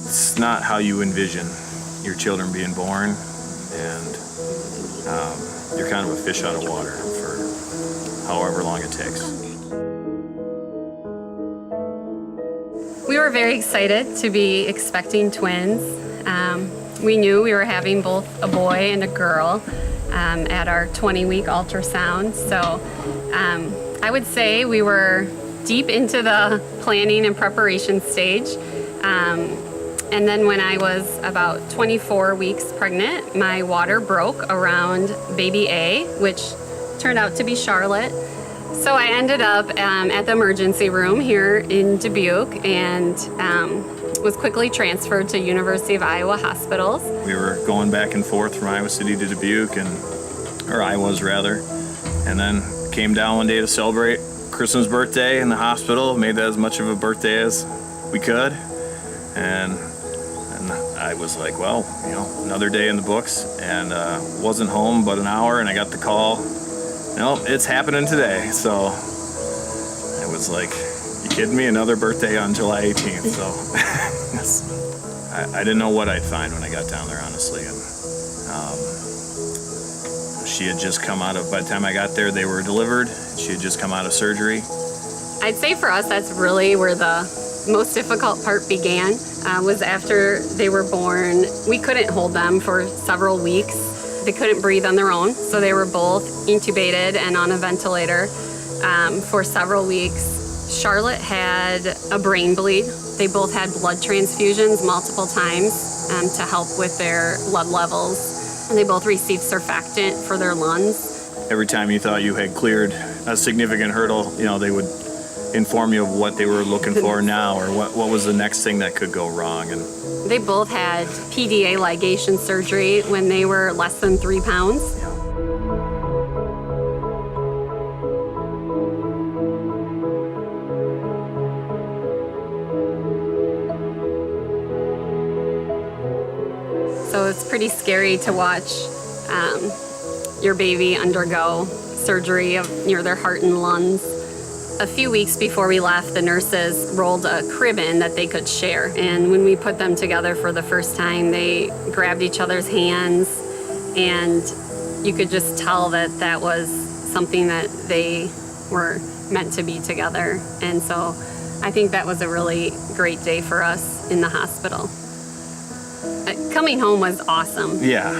It's not how you envision your children being born, and you're kind of a fish out of water for however long it takes. We were very excited to be expecting twins. We knew we were having both a boy and a girl at our 20-week ultrasound. So I would say we were deep into the planning and preparation stage. And then when I was about 24 weeks pregnant, my water broke around baby A, which turned out to be Charlotte. So I ended up at the emergency room here in Dubuque and was quickly transferred to University of Iowa hospitals. We were going back and forth from Iowa City to Dubuque, or I was rather, and then came down one day to celebrate Kristen's birthday in the hospital, made that as much of a birthday as we could, and I was like, well, you know, another day in the books, and wasn't home but an hour, and I got the call, no, it's happening today. So I was like, you kidding me? Another birthday on July 18th. So I didn't know what I'd find when I got down there, honestly. And she had just come out of, by the time I got there, they were delivered. She had just come out of surgery. I'd say for us, that's really where the most difficult part began, was after they were born. We couldn't hold them for several weeks. They couldn't breathe on their own, so they were both intubated and on a ventilator for several weeks. Charlotte had a brain bleed. They both had blood transfusions multiple times to help with their blood levels. And they both received surfactant for their lungs. Every time you thought you had cleared a significant hurdle, you know, they would inform you of what they were looking for now, or what was the next thing that could go wrong. And they both had PDA ligation surgery when they were less than 3 pounds. So it's pretty scary to watch your baby undergo surgery of their heart and lungs. A few weeks before we left, the nurses rolled a crib in that they could share. And when we put them together for the first time, they grabbed each other's hands, and you could just tell that that was something that they were meant to be together. And so I think that was a really great day for us in the hospital. Coming home was awesome. yeah,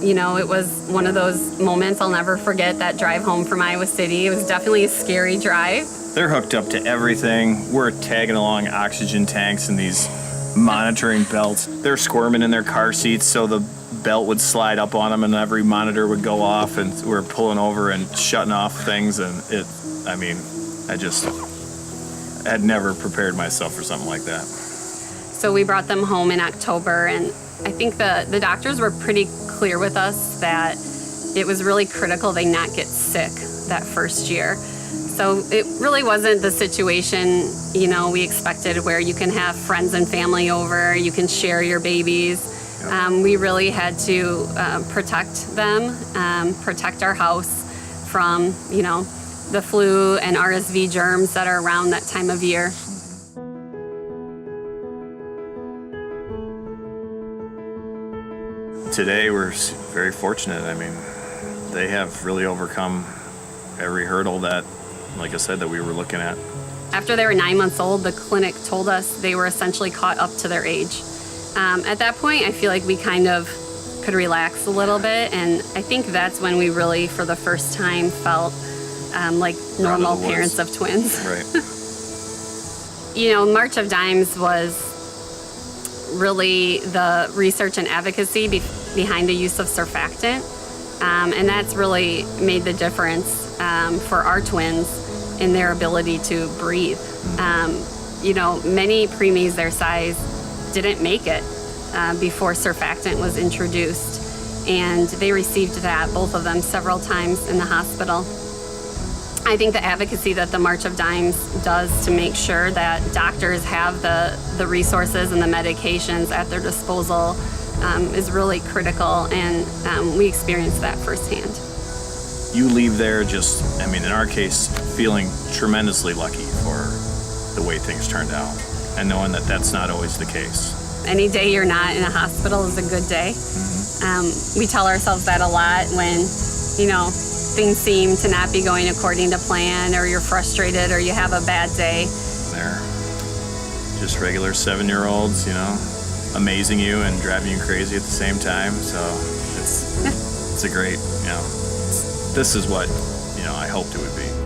You know, it was one of those moments I'll never forget, that drive home from Iowa City. It was definitely a scary drive. they're hooked up to everything. We're tagging along oxygen tanks and these monitoring belts. They're squirming in their car seats, so the belt would slide up on them and every monitor would go off, and we're pulling over and shutting off things. And I had never prepared myself for something like that. So we brought them home in October, and I think the doctors were pretty clear with us that it was really critical they not get sick that first year. So it really wasn't the situation, you know, we expected, where you can have friends and family over, you can share your babies. We really had to protect them, protect our house from, you know, the flu and RSV germs that are around that time of year. Today we're very fortunate. I mean, they have really overcome every hurdle that, like I said, that we were looking at. After they were 9 months old, the clinic told us they were essentially caught up to their age. At that point, I feel like we kind of could relax a little bit, and I think that's when we really, for the first time, felt like normal parents of twins. Right. You know, March of Dimes was really the research and advocacy behind the use of surfactant, and that's really made the difference for our twins in their ability to breathe. You know, many preemies their size didn't make it before surfactant was introduced, and they received that, both of them, several times in the hospital. I think the advocacy that the March of Dimes does to make sure that doctors have the resources and the medications at their disposal is really critical, and we experienced that firsthand. You leave there just, I mean, in our case, feeling tremendously lucky for the way things turned out, and knowing that that's not always the case. Any day you're not in a hospital is a good day. We tell ourselves that a lot when, things seem to not be going according to plan, or you're frustrated, or you have a bad day. They're just regular 7-year-olds, amazing you and driving you crazy at the same time. So it's a great, this is what, I hoped it would be.